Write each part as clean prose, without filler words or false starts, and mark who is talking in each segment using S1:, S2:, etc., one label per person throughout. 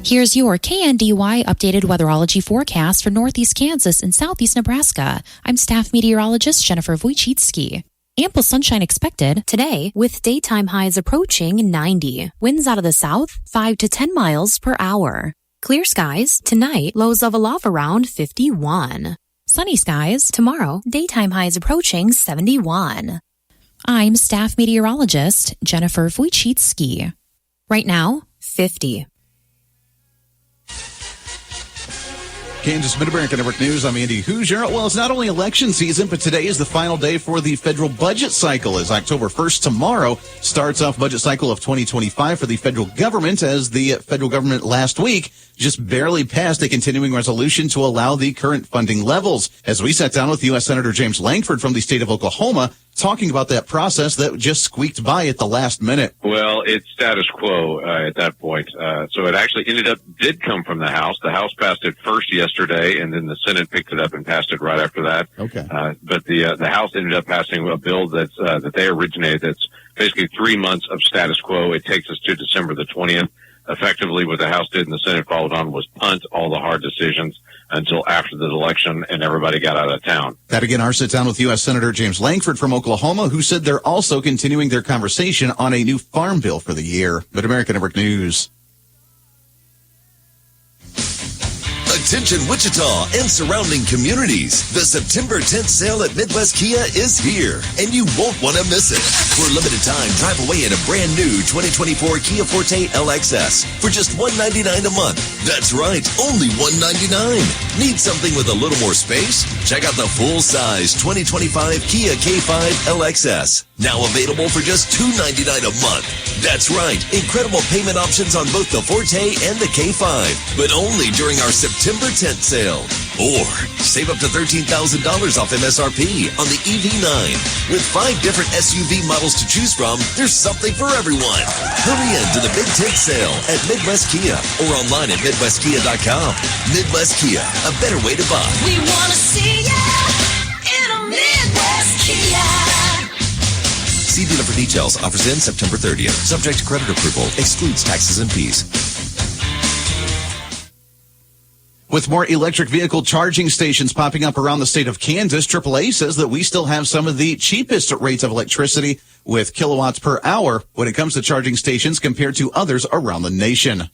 S1: Here's your KNDY updated weatherology forecast for northeast Kansas and southeast Nebraska. I'm staff meteorologist Jennifer Wojcicki. Ample sunshine expected today with daytime highs approaching 90. Winds out of the south 5 to 10 miles per hour. Clear skies tonight, lows level off around 51. Sunny skies tomorrow, daytime highs approaching 71. I'm staff meteorologist Jennifer Wojcicki. Right now, 50.
S2: Kansas Mid-America Network News, I'm Andy Hoosier. Well, it's not only election season, but today is the final day for the federal budget cycle, as October 1st tomorrow starts off budget cycle of 2025 for the federal government, as the federal government last week just barely passed a continuing resolution to allow the current funding levels. As we sat down with U.S. Senator James Lankford from the state of Oklahoma, talking about that process that just squeaked by at the last minute.
S3: Well, it's status quo at that point. So it actually did come from the House. The House passed it first yesterday, and then the Senate picked it up and passed it right after that.
S2: Okay.
S3: But the House ended up passing a bill that they originated that's basically 3 months of status quo. It takes us to December the 20th. Effectively, what the House did and the Senate followed on was punt all the hard decisions until after the election and everybody got out of town.
S2: That again, our sit down with U.S. Senator James Lankford from Oklahoma, who said they're also continuing their conversation on a new farm bill for the year. Mid-America Network News.
S4: Attention Wichita and surrounding communities. The September 10th sale at Midwest Kia is here, and you won't want to miss it. For a limited time, drive away in a brand new 2024 Kia Forte LXS for just $199 a month. That's right, only $199. Need something with a little more space? Check out the full-size 2025 Kia K5 LXS. Now available for just $299 a month. That's right, incredible payment options on both the Forte and the K5, but only during our September 10th sale. Or save up to $13,000 off MSRP on the EV9. With 5 different SUV models to choose from, there's something for everyone. Hurry in to the Big 10th sale at Midwest Kia or online at MidwestKia.com. Midwest Kia, a better way to buy.
S5: We want to see ya in a Midwest Kia.
S4: See dealer for details. Offers in September 30th. Subject to credit approval. Excludes taxes and fees.
S2: With more electric vehicle charging stations popping up around the state of Kansas, AAA says that we still have some of the cheapest rates of electricity with kilowatts per hour when it comes to charging stations compared to others around the nation.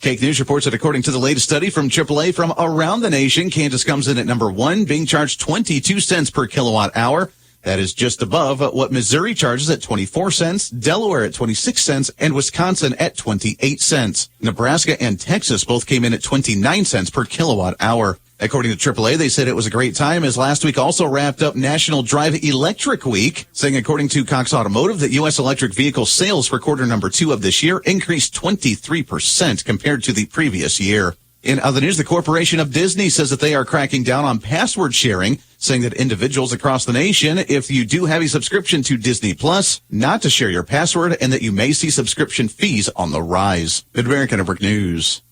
S2: Cake News reports that according to the latest study from AAA from around the nation, Kansas comes in at number 1, being charged 22 cents per kilowatt hour. That is just above what Missouri charges at 24 cents, Delaware at 26 cents, and Wisconsin at 28 cents. Nebraska and Texas both came in at 29 cents per kilowatt hour. According to AAA, they said it was a great time, as last week also wrapped up National Drive Electric Week, saying according to Cox Automotive that U.S. electric vehicle sales for quarter number 2 of this year increased 23% compared to the previous year. In other news, the Corporation of Disney says that they are cracking down on password sharing, saying that individuals across the nation, if you do have a subscription to Disney Plus, not to share your password, and that you may see subscription fees on the rise. Mid-America Network News.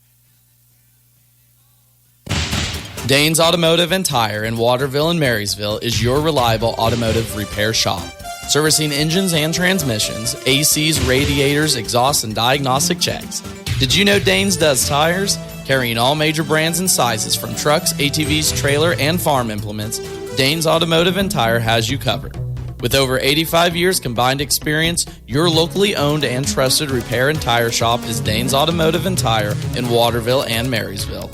S6: Danes Automotive and Tire in Waterville and Marysville is your reliable automotive repair shop. Servicing engines and transmissions, ACs, radiators, exhausts, and diagnostic checks. Did you know Danes does tires? Carrying all major brands and sizes from trucks, ATVs, trailer, and farm implements, Danes Automotive and Tire has you covered. With over 85 years combined experience, your locally owned and trusted repair and tire shop is Danes Automotive and Tire in Waterville and Marysville.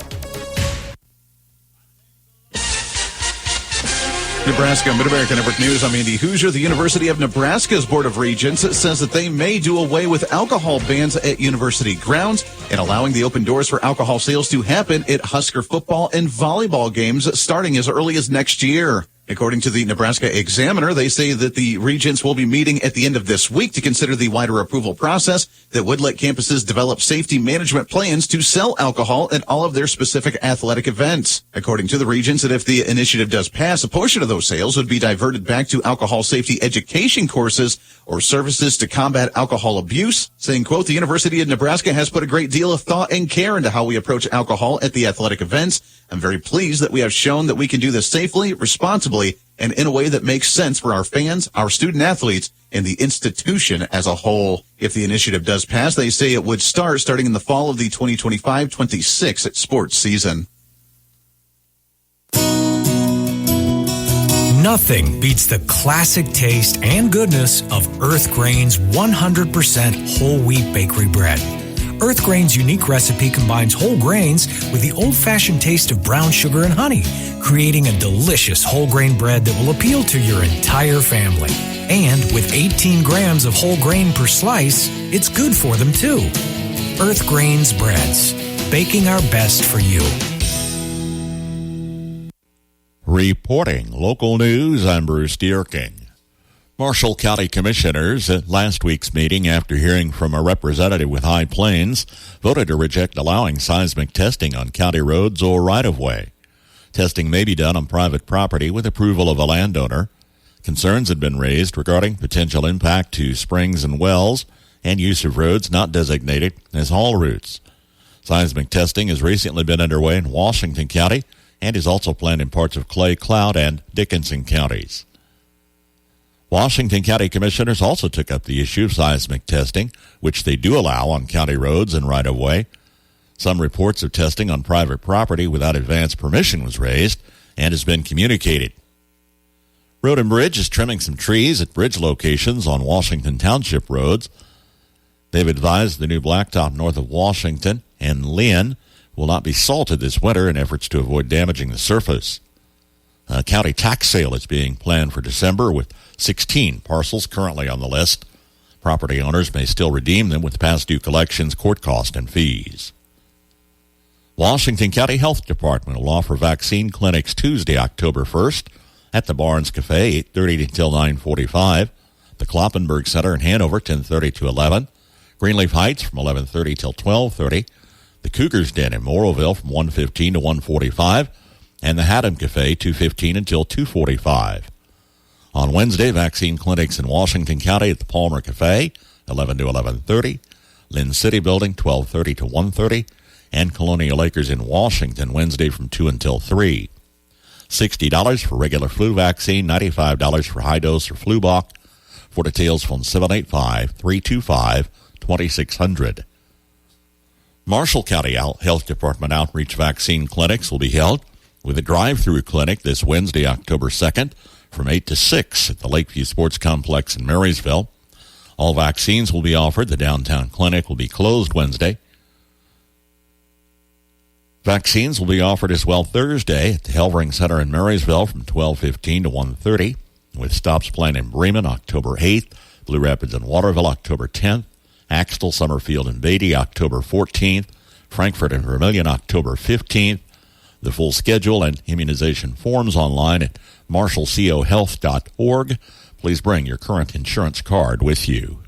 S2: Nebraska Mid-America Network News. I'm Andy Hoosier. The University of Nebraska's Board of Regents says that they may do away with alcohol bans at university grounds and allowing the open doors for alcohol sales to happen at Husker football and volleyball games starting as early as next year. According to the Nebraska Examiner, they say that the regents will be meeting at the end of this week to consider the wider approval process that would let campuses develop safety management plans to sell alcohol at all of their specific athletic events. According to the regents, that if the initiative does pass, a portion of those sales would be diverted back to alcohol safety education courses or services to combat alcohol abuse, saying, quote, the University of Nebraska has put a great deal of thought and care into how we approach alcohol at the athletic events. I'm very pleased that we have shown that we can do this safely, responsibly, and in a way that makes sense for our fans, our student athletes, and the institution as a whole. If the initiative does pass, they say it would starting in the fall of the 2025-26 sports season.
S7: Nothing beats the classic taste and goodness of Earth Grain's 100% whole wheat bakery bread. Earth Grain's unique recipe combines whole grains with the old-fashioned taste of brown sugar and honey, creating a delicious whole grain bread that will appeal to your entire family. And with 18 grams of whole grain per slice, it's good for them too. Earth Grain's breads, baking our best for you.
S8: Reporting local news, I'm Bruce Dierking. Marshall County Commissioners at last week's meeting, after hearing from a representative with High Plains, voted to reject allowing seismic testing on county roads or right-of-way. Testing may be done on private property with approval of a landowner. Concerns had been raised regarding potential impact to springs and wells and use of roads not designated as haul routes. Seismic testing has recently been underway in Washington County and is also planned in parts of Clay, Cloud, and Dickinson counties. Washington County Commissioners also took up the issue of seismic testing, which they do allow on county roads and right-of-way. Some reports of testing on private property without advance permission was raised and has been communicated. Road and Bridge is trimming some trees at bridge locations on Washington Township roads. They've advised the new blacktop north of Washington and Lynn will not be salted this winter in efforts to avoid damaging the surface. A county tax sale is being planned for December with 16 parcels currently on the list. Property owners may still redeem them with past due collections, court costs, and fees. Washington County Health Department will offer vaccine clinics Tuesday, October 1st at the Barnes Cafe, 8:30 until 9:45. The Kloppenberg Center in Hanover, 10:30 to 11. Greenleaf Heights from 11:30 till 12:30. The Cougars Den in Morrowville from 1:15 to 1:45. And the Haddam Cafe, 2:15 until 2:45. On Wednesday, vaccine clinics in Washington County at the Palmer Cafe, 11 to 11:30. Lynn City Building, 12:30 to 1:30. And Colonial Acres in Washington, Wednesday from 2 until 3. $60 for regular flu vaccine, $95 for high dose or Flublok. For details, phone 785-325-2600. Marshall County Health Department outreach vaccine clinics will be held with a drive-through clinic this Wednesday, October 2nd, from 8 to 6 at the Lakeview Sports Complex in Marysville. All vaccines will be offered. The downtown clinic will be closed Wednesday. Vaccines will be offered as well Thursday at the Helvering Center in Marysville from 12:15 to 1:30, with stops planned in Bremen October 8th, Blue Rapids and Waterville October 10th, Axtell, Summerfield, and Beatty October 14th, Frankfort and Vermilion October 15th. The full schedule and immunization forms online at marshallcohealth.org. Please bring your current insurance card with you.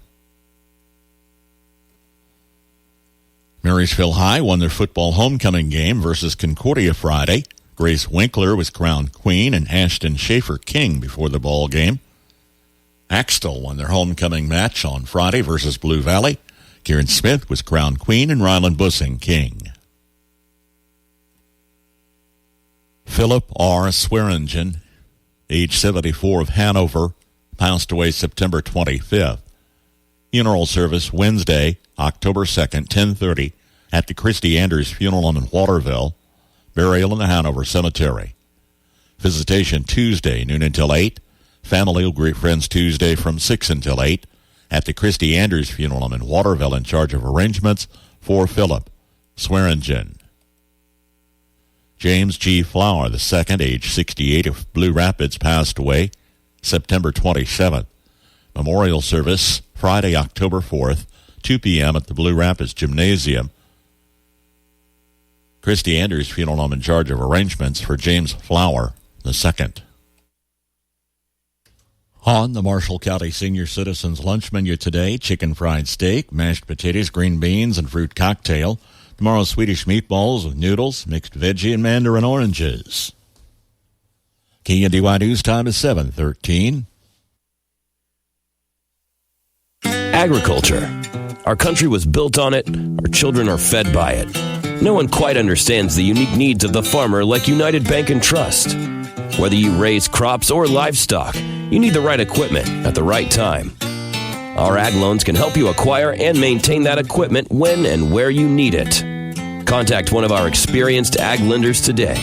S8: Marysville High won their football homecoming game versus Concordia Friday. Grace Winkler was crowned queen and Ashton Schaefer king before the ball game. Axtell won their homecoming match on Friday versus Blue Valley. Kieran Smith was crowned queen and Ryland Bussing king. Philip R. Swearingen, age 74, of Hanover, passed away September 25th. Funeral service Wednesday, October 2nd, 10:30, at the Christy Anders Funeral Home in Waterville. Burial in the Hanover Cemetery. Visitation Tuesday, noon until 8. Family will greet friends Tuesday from 6 until 8 at the Christy Anders Funeral Home in Waterville, in charge of arrangements for Philip Swearingen. James G. Flower II, age 68, of Blue Rapids, passed away September 27th. Memorial service Friday, October 4th, 2 p.m. at the Blue Rapids Gymnasium. Christy Anders Funeral Home in charge of arrangements for James Flower II. On the Marshall County Senior Citizens Lunch Menu today, chicken fried steak, mashed potatoes, green beans, and fruit cocktail. Tomorrow, Swedish meatballs with noodles, mixed veggie, and mandarin oranges. KNDY News Time is 7:13.
S9: Agriculture. Our country was built on it. Our children are fed by it. No one quite understands the unique needs of the farmer like United Bank and Trust. Whether you raise crops or livestock, you need the right equipment at the right time. Our ag loans can help you acquire and maintain that equipment when and where you need it. Contact one of our experienced ag lenders today.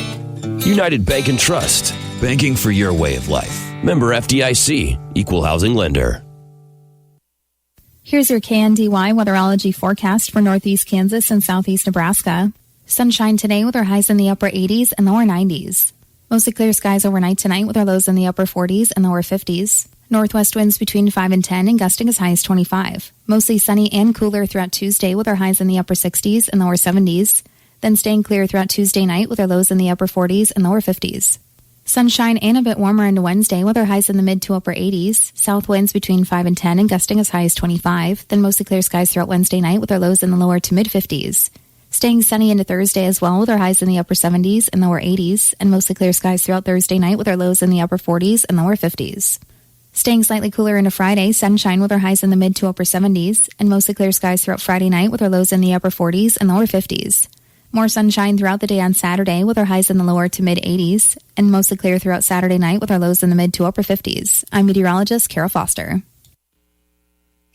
S9: United Bank and Trust. Banking for your way of life. Member FDIC. Equal housing lender.
S10: Here's your KNDY weatherology forecast for northeast Kansas and southeast Nebraska. Sunshine today with our highs in the upper 80s and lower 90s. Mostly clear skies overnight tonight with our lows in the upper 40s and lower 50s. Northwest winds between 5 and 10 and gusting as high as 25. Mostly sunny and cooler throughout Tuesday with our highs in the upper 60s and lower 70s. Then staying clear throughout Tuesday night with our lows in the upper 40s and lower 50s. Sunshine and a bit warmer into Wednesday with our highs in the mid to upper 80s. South winds between 5 and 10 and gusting as high as 25. Then mostly clear skies throughout Wednesday night with our lows in the lower to mid 50s. Staying sunny into Thursday as well with our highs in the upper 70s and lower 80s. And mostly clear skies throughout Thursday night with our lows in the upper 40s and lower 50s. Staying slightly cooler into Friday, sunshine with our highs in the mid to upper 70s, and mostly clear skies throughout Friday night with our lows in the upper 40s and lower 50s. More sunshine throughout the day on Saturday with our highs in the lower to mid 80s, and mostly clear throughout Saturday night with our lows in the mid to upper 50s. I'm meteorologist Carol Foster.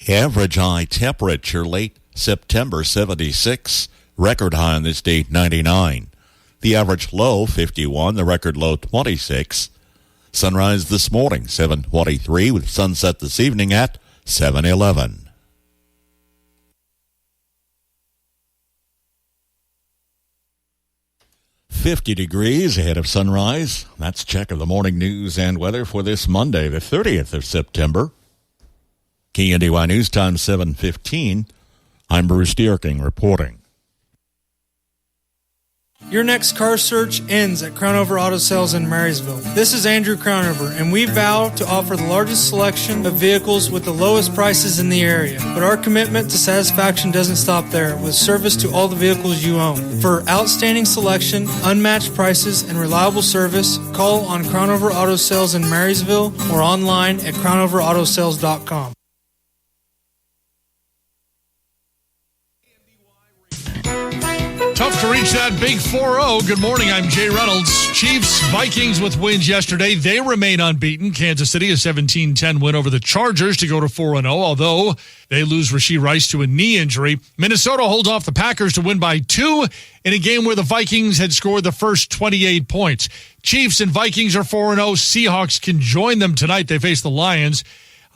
S8: Average high temperature late September 76, record high on this date 99. The average low 51, the record low 26. Sunrise this morning, 7:23, with sunset this evening at 7:11. .50 degrees ahead of sunrise. That's check of the morning news and weather for this Monday, the 30th of September. KNDY News Time 7:15. I'm Bruce Dierking reporting.
S11: Your next car search ends at Crownover Auto Sales in Marysville. This is Andrew Crownover, and we vow to offer the largest selection of vehicles with the lowest prices in the area. But our commitment to satisfaction doesn't stop there, with service to all the vehicles you own. For outstanding selection, unmatched prices, and reliable service, call on Crownover Auto Sales in Marysville or online at crownoverautosales.com.
S12: Tough to reach that big 4-0. Good morning, I'm Jay Reynolds. Chiefs, Vikings with wins yesterday. They remain unbeaten. Kansas City, a 17-10 win over the Chargers to go to 4-0, although they lose Rashee Rice to a knee injury. Minnesota holds off the Packers to win by 2 in a game where the Vikings had scored the first 28 points. Chiefs and Vikings are 4-0. Seahawks can join them tonight. They face the Lions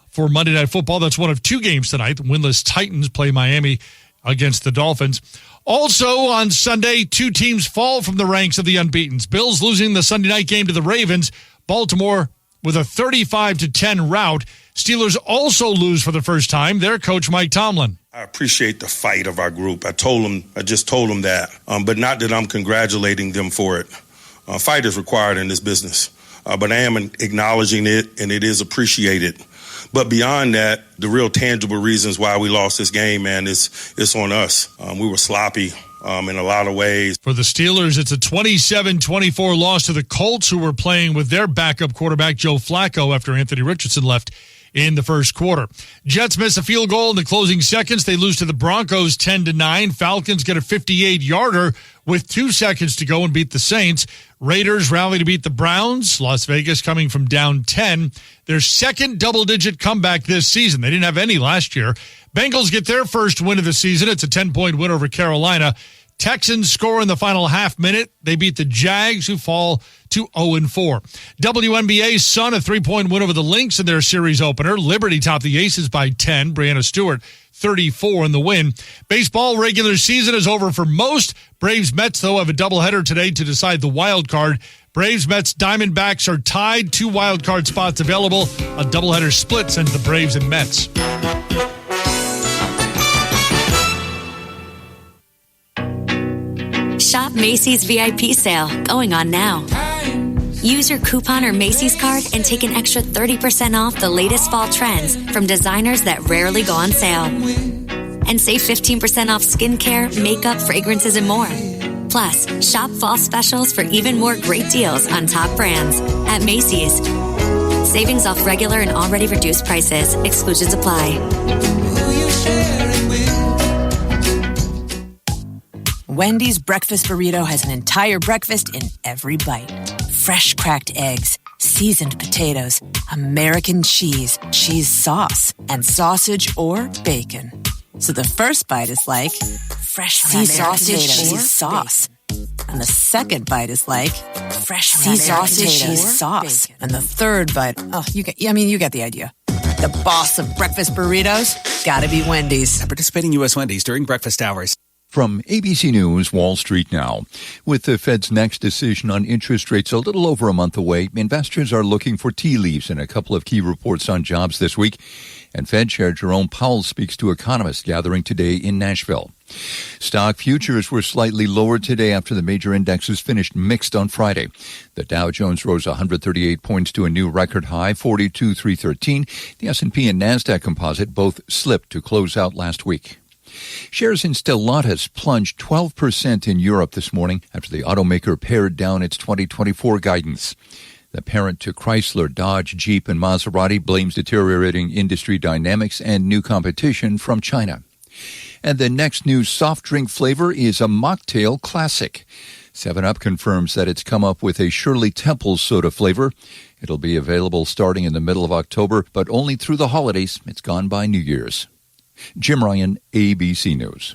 S12: for Monday Night Football. That's one of 2 games tonight. The winless Titans play Miami against the Dolphins. Also on Sunday, 2 teams fall from the ranks of the unbeatens. Bills losing the Sunday night game to the Ravens. Baltimore with a 35-10 rout. Steelers also lose for the first time. Their coach, Mike Tomlin.
S13: I appreciate the fight of our group. I just told them that, but not that I'm congratulating them for it. Fight is required in this business, but I am acknowledging it, and it is appreciated. But beyond that, the real tangible reasons why we lost this game, man, it's on us. We were sloppy in a lot of ways.
S12: For the Steelers, it's a 27-24 loss to the Colts, who were playing with their backup quarterback, Joe Flacco, after Anthony Richardson left in the first quarter. Jets miss a field goal in the closing seconds. They lose to the Broncos 10-9. Falcons get a 58-yarder with 2 seconds to go and beat the Saints. Raiders rally to beat the Browns. Las Vegas coming from down 10. Their second double-digit comeback this season. They didn't have any last year. Bengals get their first win of the season. It's a 10-point win over Carolina. Texans score in the final half minute. They beat the Jags, who fall to 0-4. WNBA Sun, a 3-point win over the Lynx in their series opener. Liberty topped the Aces by 10. Brianna Stewart, 34 in the win. Baseball regular season is over for most. Braves Mets, though, have a doubleheader today to decide the wild card. Braves Mets Diamondbacks are tied. 2 wild card spots available. A doubleheader split sends the Braves and Mets.
S14: Shop Macy's VIP sale, going on now. Use your coupon or Macy's card and take an extra 30% off the latest fall trends from designers that rarely go on sale. And save 15% off skincare, makeup, fragrances, and more. Plus, shop fall specials for even more great deals on top brands at Macy's. Savings off regular and already reduced prices. Exclusions apply.
S15: Wendy's breakfast burrito has an entire breakfast in every bite. Fresh cracked eggs, seasoned potatoes, American cheese, cheese sauce, and sausage or bacon. So the first bite is like fresh sea sausage, cheese sauce. And the second bite is like fresh sea sausage, cheese sauce. And the third bite, you get the idea. The boss of breakfast burritos, gotta be Wendy's.
S16: Participating U.S. Wendy's during breakfast hours.
S17: From ABC News, Wall Street Now. With the Fed's next decision on interest rates a little over a month away, investors are looking for tea leaves in a couple of key reports on jobs this week. And Fed Chair Jerome Powell speaks to economists gathering today in Nashville. Stock futures were slightly lower today after the major indexes finished mixed on Friday. The Dow Jones rose 138 points to a new record high, 42,313. The S&P and NASDAQ composite both slipped to close out last week. Shares in Stellantis plunged 12% in Europe this morning after the automaker pared down its 2024 guidance. The parent to Chrysler, Dodge, Jeep, and Maserati blames deteriorating industry dynamics and new competition from China. And the next new soft drink flavor is a mocktail classic. 7-Up confirms that it's come up with a Shirley Temple soda flavor. It'll be available starting in the middle of October, but only through the holidays. It's gone by New Year's. Jim Ryan, ABC News.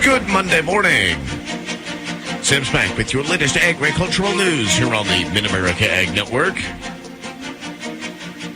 S18: Good Monday morning. Sam's back with your latest agricultural news here on the Mid-America Ag Network.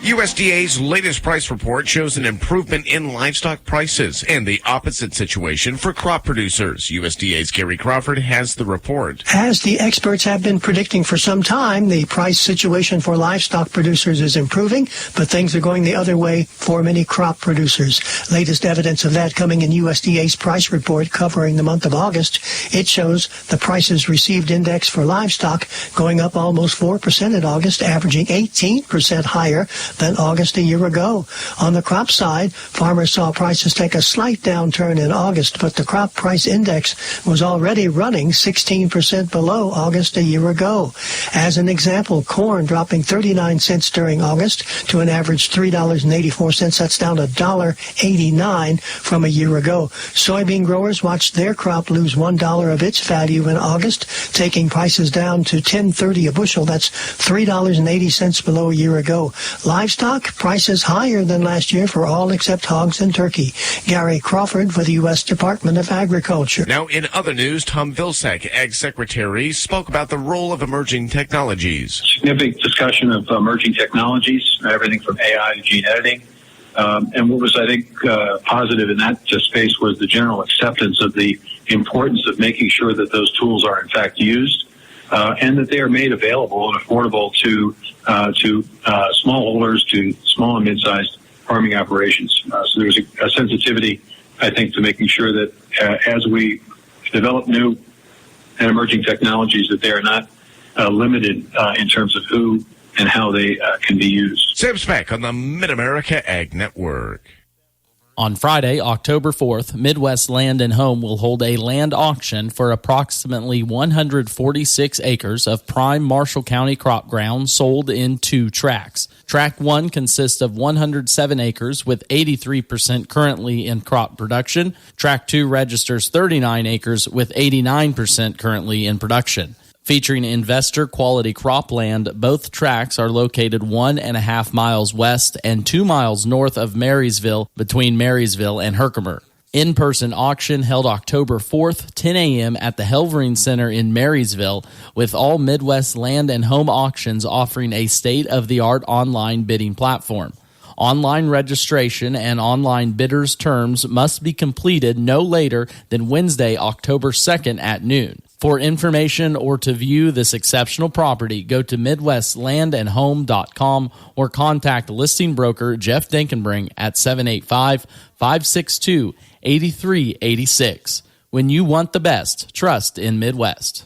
S18: USDA's latest price report shows an improvement in livestock prices and the opposite situation for crop producers. USDA's Gary Crawford has the report.
S19: As the experts have been predicting for some time, the price situation for livestock producers is improving, but things are going the other way for many crop producers. Latest evidence of that coming in USDA's price report covering the month of August. It shows the prices received index for livestock going up almost 4% in August, averaging 18% higher than August a year ago. On the crop side, farmers saw prices take a slight downturn in August, but the crop price index was already running 16% below August a year ago. As an example, corn dropping 39 cents during August to an average $3.84. That's down $1.89 from a year ago. Soybean growers watched their crop lose $1 of its value in August, taking prices down to $10.30 a bushel. That's $3.80 below a year ago. Livestock prices higher than last year for all except hogs and turkey. Gary Crawford for the U.S. Department of Agriculture.
S18: Now, in other news, Tom Vilsack, Ag Secretary, spoke about the role of emerging technologies.
S20: Significant discussion of emerging technologies, everything from AI to gene editing. And what was, I think, positive in that space was the general acceptance of the importance of making sure that those tools are, in fact, used. And that they are made available and affordable to smallholders, to small and mid-sized farming operations. So there's a sensitivity, I think, to making sure that as we develop new and emerging technologies, that they are not limited in terms of who and how they can be used.
S18: Sam's back on the Mid-America Ag Network.
S6: On Friday, October 4th, Midwest Land and Home will hold a land auction for approximately 146 acres of prime Marshall County crop ground sold in 2 tracts. Tract 1 consists of 107 acres with 83% currently in crop production. Tract 2 registers 39 acres with 89% currently in production. Featuring investor quality cropland, both tracts are located 1.5 miles west and 2 miles north of Marysville, between Marysville and Herkimer. In-person auction held October 4th, 10 a.m. at the Helverine Center in Marysville, with all Midwest Land and Home auctions offering a state-of-the-art online bidding platform. Online registration and online bidders' terms must be completed no later than Wednesday, October 2nd at noon. For information or to view this exceptional property, go to MidwestLandandHome.com or contact listing broker Jeff Dinkenbring at 785-562-8386. When you want the best, trust in Midwest.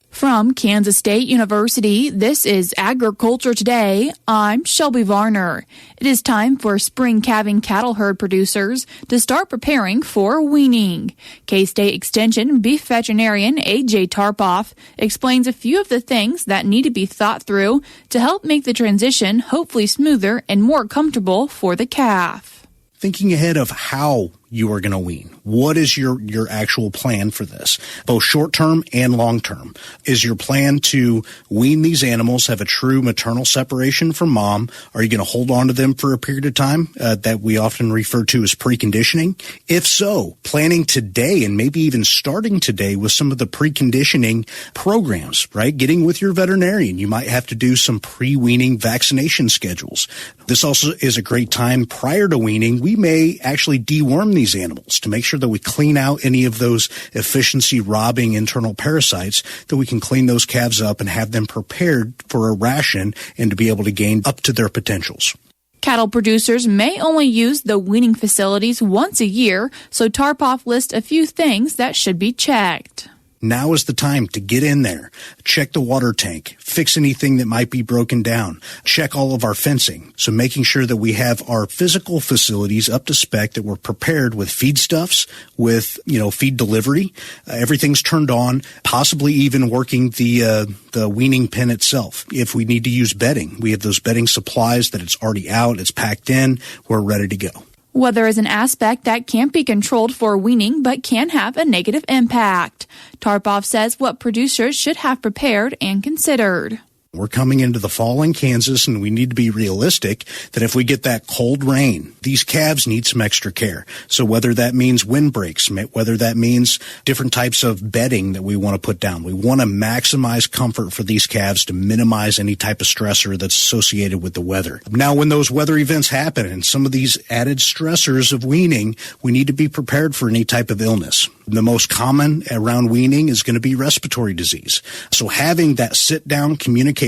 S21: From Kansas State University, this is Agriculture Today. I'm Shelby Varner. It is time for spring calving cattle herd producers to start preparing for weaning. K-State Extension beef veterinarian A.J. Tarpoff explains a few of the things that need to be thought through to help make the transition hopefully smoother and more comfortable for the calf.
S22: Thinking ahead of how
S1: you are going to wean? What is your actual plan for this, both short-term and long-term? Is your plan to wean these animals, have a true maternal separation from mom? Are you going to hold on to them for a period of time that we often refer to as preconditioning? If so, planning today and maybe even starting today with some of the preconditioning programs, right? Getting with your veterinarian. You might have to do some pre-weaning vaccination schedules. This also is a great time prior to weaning. We may actually deworm these animals to make sure that we clean out any of those efficiency robbing internal parasites, that we can clean those calves up and have them prepared for a ration and to be able to gain up to their potentials.
S21: Cattle producers may only use the weaning facilities once a year, so Tarpoff lists a few things that should be checked.
S1: Now is the time to get in there, check the water tank, fix anything that might be broken down, check all of our fencing. So making sure that we have our physical facilities up to spec, that we're prepared with feedstuffs, with, feed delivery. Everything's turned on, possibly even working the weaning pen itself. If we need to use bedding, we have those bedding supplies that it's already out, it's packed in, we're ready to go.
S21: Weather is an aspect that can't be controlled for weaning but can have a negative impact. Tarpoff says what producers should have prepared and considered.
S1: We're coming into the fall in Kansas, and we need to be realistic that if we get that cold rain, these calves need some extra care. So whether that means windbreaks, whether that means different types of bedding that we want to put down, we want to maximize comfort for these calves to minimize any type of stressor that's associated with the weather. Now, when those weather events happen and some of these added stressors of weaning, we need to be prepared for any type of illness. The most common around weaning is going to be respiratory disease. So having that sit-down communication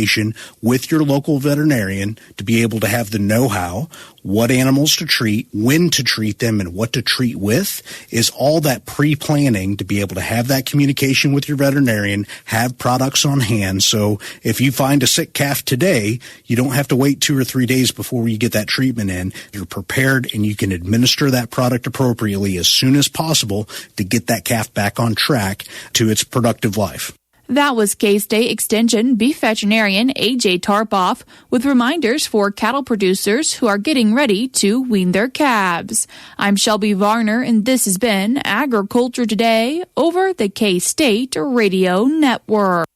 S1: with your local veterinarian to be able to have the know-how, what animals to treat, when to treat them, and what to treat with is all that pre-planning to be able to have that communication with your veterinarian, have products on hand. So if you find a sick calf today, you don't have to wait 2 or 3 days before you get that treatment in. You're prepared and you can administer that product appropriately as soon as possible to get that calf back on track to its productive life.
S21: That was K-State Extension beef veterinarian A.J. Tarpoff with reminders for cattle producers who are getting ready to wean their calves. I'm Shelby Varner, and this has been Agriculture Today over the K-State Radio Network.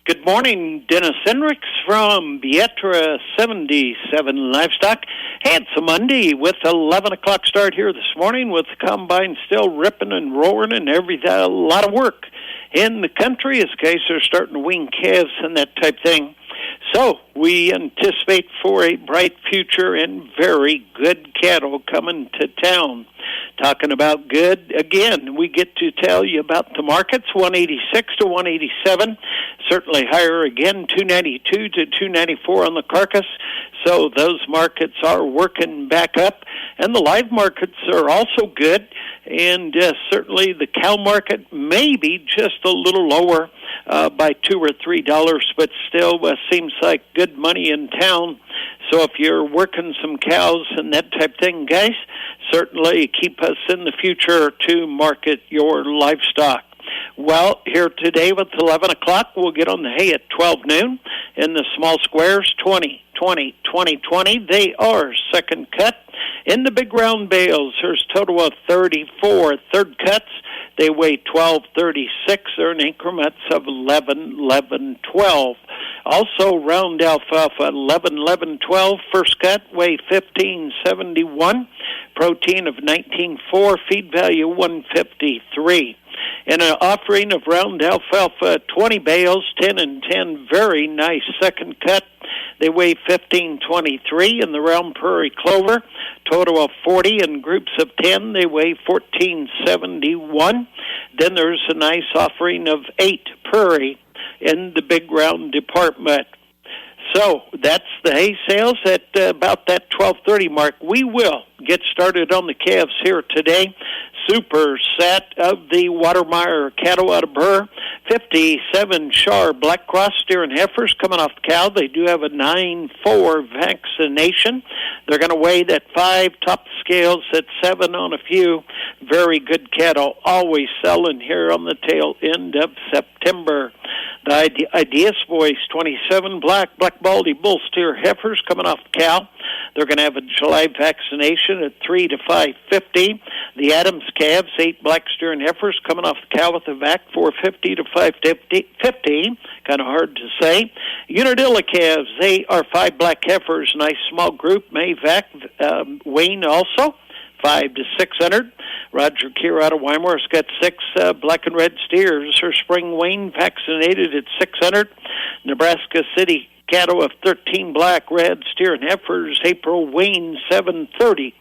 S22: Good morning, Dennis Hendricks from Vietra 77 Livestock. Had some Monday with 11 o'clock start here this morning with the combine still ripping and roaring and everything. A lot of work in the country as guys are starting to wean calves and that type thing. So we anticipate for a bright future and very good cattle coming to town. Talking about good, again, we get to tell you about the markets, 186 to 187, certainly higher again, 292 to 294 on the carcass. So those markets are working back up, and the live markets are also good, and certainly the cow market may be just a little lower by $2 or $3, but still seems like good money in town. So if you're working some cows and that type of thing, guys, certainly keep us in the future to market your livestock. Well, here today with 11 o'clock, we'll get on the hay at 12 noon. In the small squares, 20, 20, 20, 20. They are second cut. In the big round bales, there's a total of 34 third cuts. They weigh 12.36. They're in increments of 11, 11, 12. Also, round alfalfa, 11, 11, 12. First cut, weigh 15.71. Protein of 19.4. Feed value 153. In an offering of round alfalfa, 20 bales, 10 and 10, very nice second cut. They weigh 15.23. In the round prairie clover, total of 40 in groups of 10. They weigh 14.71. Then there's a nice offering of 8 prairie in the big round department. So that's the hay sales at about that 12:30 mark. We will get started on the calves here today. Super set of the Watermeyer cattle out of Burr. 57 Shar Black Cross steer and heifers coming off the cow. They do have a 9-4 vaccination. They're going to weigh that 5 top scales at 7 on a few. Very good cattle, always selling here on the tail end of September. The Ideas Boys, 27 black baldy bull steer heifers coming off the cow. They're going to have a July vaccination at 3 to 550. The Adams calves, 8 black steer and heifers coming off the cow with a vac, 450 to 550. Kind of hard to say. Unadilla calves, they are 5 black heifers, nice small group. May vac, Wayne also, 5 to 600. Roger Keir out of Weimar's got 6 black and red steers. Her spring Wayne vaccinated at 600. Nebraska City cattle of 13 black, red steer and heifers. April Wayne 730.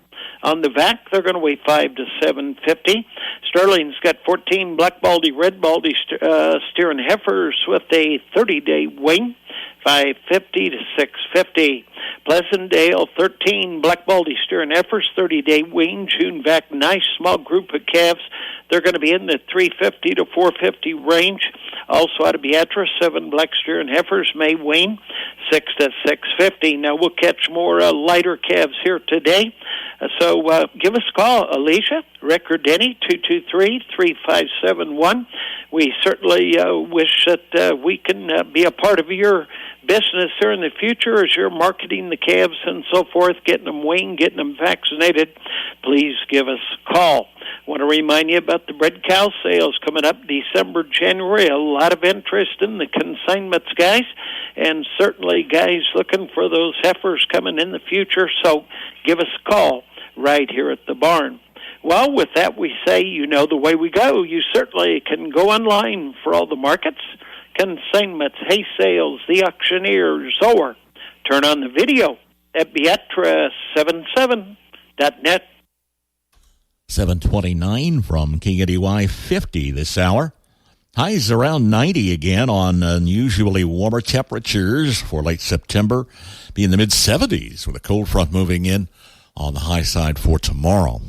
S22: On the vac, they're going to weigh 5 to 750. Sterling's got 14 black baldy, red baldy steer and heifers with a 30-day weigh, 550 to 650. Pleasantdale, 13 black baldy steer and heifers, 30-day wean, June vac, nice small group of calves. They're going to be in the 350 to 450 range. Also out of Beatrice, 7 black steer and heifers, May wean, 6 to 650. Now we'll catch more lighter calves here today. So give us a call, Alicia, Rick or Denny, 223-3571. We certainly wish that we can be a part of your business here in the future as you're marketing the calves and so forth, getting them weaned, getting them vaccinated. Please give us a call. I want to remind you about the bred cow sales coming up December, January. A lot of interest in the consignments, guys, and certainly guys looking for those heifers coming in the future. So give us a call right here at the barn. Well, with that, we say, you know the way we go. You certainly can go online for all the markets, consignments, hay sales, the auctioneers, or turn on the video at Beatrice77.net.
S8: 729 from KNDY 50 this hour. Highs around 90 again on unusually warmer temperatures for late September. Be in the mid-70s with a cold front moving in on the high side for tomorrow.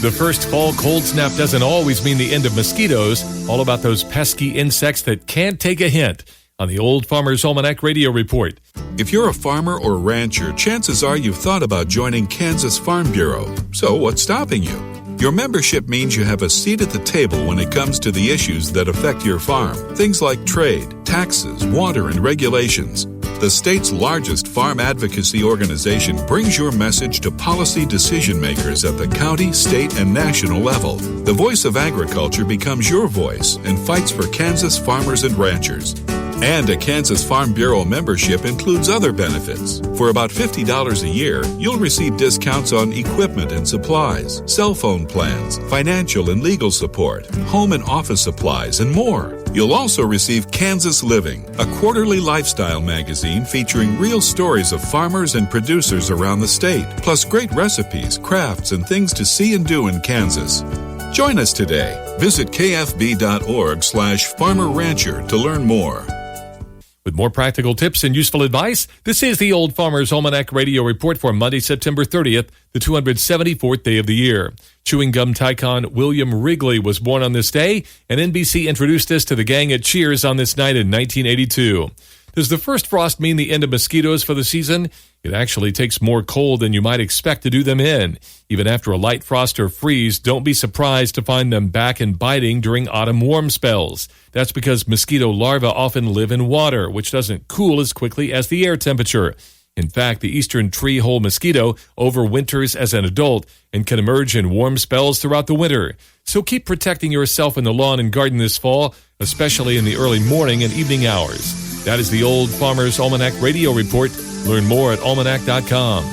S3: The first fall cold snap doesn't always mean the end of mosquitoes. All about those pesky insects that can't take a hint on the Old Farmer's Almanac Radio Report.
S5: If you're a farmer or rancher, chances are you've thought about joining Kansas Farm Bureau. So what's stopping you? Your membership means you have a seat at the table when it comes to the issues that affect your farm. Things like trade, taxes, water, and regulations. The state's largest farm advocacy organization brings your message to policy decision makers at the county, state, and national level. The voice of agriculture becomes your voice and fights for Kansas farmers and ranchers. And a Kansas Farm Bureau membership includes other benefits. For about $50 a year, you'll receive discounts on equipment and supplies, cell phone plans, financial and legal support, home and office supplies, and more. You'll also receive Kansas Living, a quarterly lifestyle magazine featuring real stories of farmers and producers around the state, plus great recipes, crafts, and things to see and do in Kansas. Join us today. Visit kfb.org/farmer-rancher to learn more.
S3: With more practical tips and useful advice, this is the Old Farmer's Almanac Radio Report for Monday, September 30th, the 274th day of the year. Chewing gum tycoon William Wrigley was born on this day, and NBC introduced us to the gang at Cheers on this night in 1982. Does the first frost mean the end of mosquitoes for the season? It actually takes more cold than you might expect to do them in. Even after a light frost or freeze, don't be surprised to find them back and biting during autumn warm spells. That's because mosquito larvae often live in water, which doesn't cool as quickly as the air temperature. In fact, the eastern tree hole mosquito overwinters as an adult and can emerge in warm spells throughout the winter. So keep protecting yourself in the lawn and garden this fall, especially in the early morning and evening hours. That is the Old Farmer's Almanac Radio Report. Learn more at almanac.com.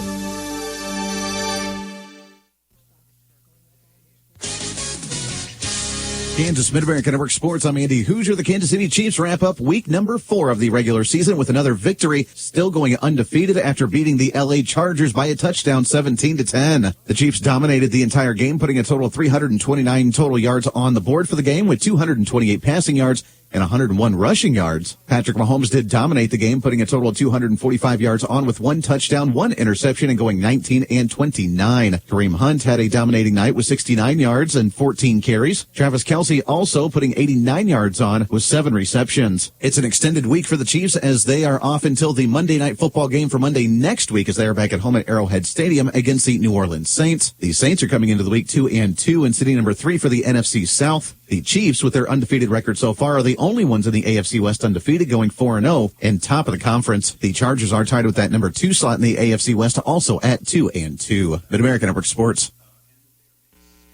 S2: Kansas Mid-America Network Sports. I'm Andy Hoosier. The Kansas City Chiefs wrap up week number 4 of the regular season with another victory, still going undefeated after beating the LA Chargers by a touchdown 17-10. The Chiefs dominated the entire game, putting a total of 329 total yards on the board for the game with 228 passing yards and 101 rushing yards. Patrick Mahomes did dominate the game, putting a total of 245 yards on with 1 touchdown, 1 interception, and going 19 and 29. Kareem Hunt had a dominating night with 69 yards and 14 carries. Travis Kelce also putting 89 yards on with 7 receptions. It's an extended week for the Chiefs as they are off until the Monday Night Football game for Monday next week as they are back at home at Arrowhead Stadium against the New Orleans Saints. The Saints are coming into the week 2-2 and sitting number 3 for the NFC South. The Chiefs, with their undefeated record so far, are the only ones in the AFC West undefeated, going 4-0 and top of the conference. The Chargers are tied with that number 2 slot in the AFC West, also at 2-2. Mid-America Network Sports.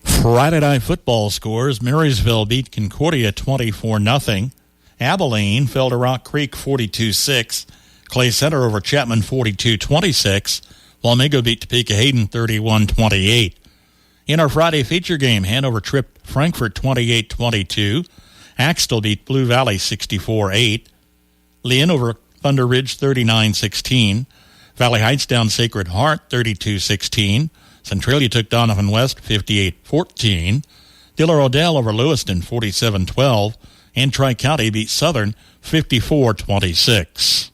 S4: Friday night football scores. Marysville beat Concordia 24-0. Abilene fell to Rock Creek 42-6. Clay Center over Chapman 42-26. Walmego beat Topeka Hayden 31-28. In our Friday feature game, Hanover tripped Frankfort 28-22. Axtell beat Blue Valley 64-8. Lynn over Thunder Ridge 39-16. Valley Heights down Sacred Heart 32-16. Centralia took Donovan West 58-14. Diller Odell over Lewiston 47-12. And Tri-County beat Southern 54-26.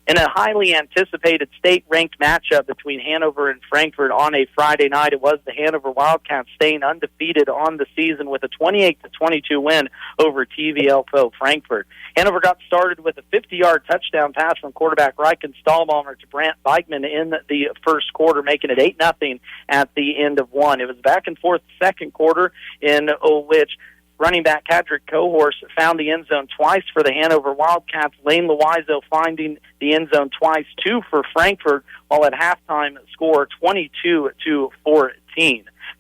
S7: In a highly anticipated state-ranked matchup between Hanover and Frankfort on a Friday night, it was the Hanover Wildcats staying undefeated on the season with a 28-22 win over TVL foe Frankfort. Hanover got started with a 50-yard touchdown pass from quarterback Ryken Stahlbaumer to Brant Beichman in the first quarter, making it 8-0 at the end of one. It was back and forth second quarter in which running back Cadrick Cohorse found the end zone twice for the Hanover Wildcats. Lane Loizo finding the end zone twice, 2 for Frankfort, while at halftime score 22-14.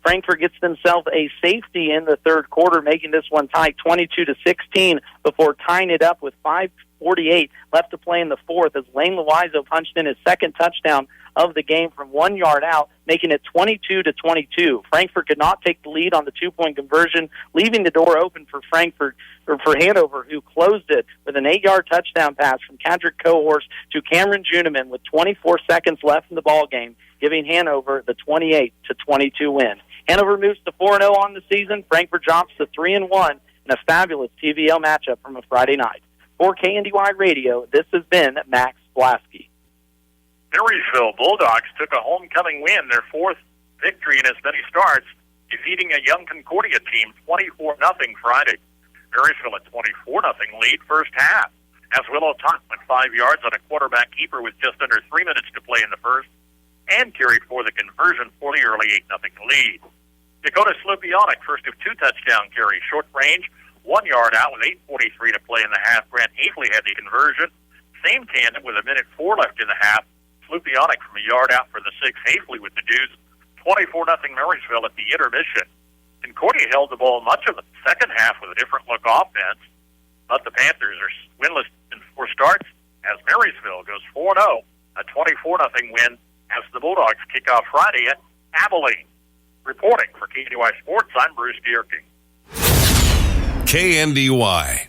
S7: Frankfort gets themselves a safety in the third quarter, making this one tight 22-16 before tying it up with 5:48 left to play in the fourth as Lane Loizo punched in his second touchdown of the game from 1 yard out, making it 22-22. Frankfort could not take the lead on the 2-point conversion, leaving the door open for Hanover, who closed it with an 8-yard touchdown pass from Cadrick Cohorse to Cameron Juniman with 24 seconds left in the ball game, giving Hanover the 28-22 win. Hanover moves to 4-0 on the season. Frankfort drops to 3-1 in a fabulous TVL matchup from a Friday night. For KNDY Radio, this has been Max Blasky.
S23: Marysville Bulldogs took a homecoming win, their 4th victory in as many starts, defeating a young Concordia team 24-0 Friday. Marysville at 24-0 lead first half, as Willow Tot went 5 yards on a quarterback keeper with just under 3 minutes to play in the first, and carried for the conversion for the early 8-0 lead. Dakota Slupionic, first of 2 touchdown carries, short range, 1 yard out with 8:43 to play in the half. Grant Hafley had the conversion. Same tandem with 1:04 left in the half. Slupionic from a yard out for the 6. Hafley with the deuce. 24-0 Marysville at the intermission. Concordia held the ball much of the second half with a different look offense, but the Panthers are winless in 4 starts as Marysville goes 4-0, a 24-0 win as the Bulldogs kick off Friday at Abilene. Reporting for KNDY Sports, I'm Bruce Dierking.
S24: KNDY.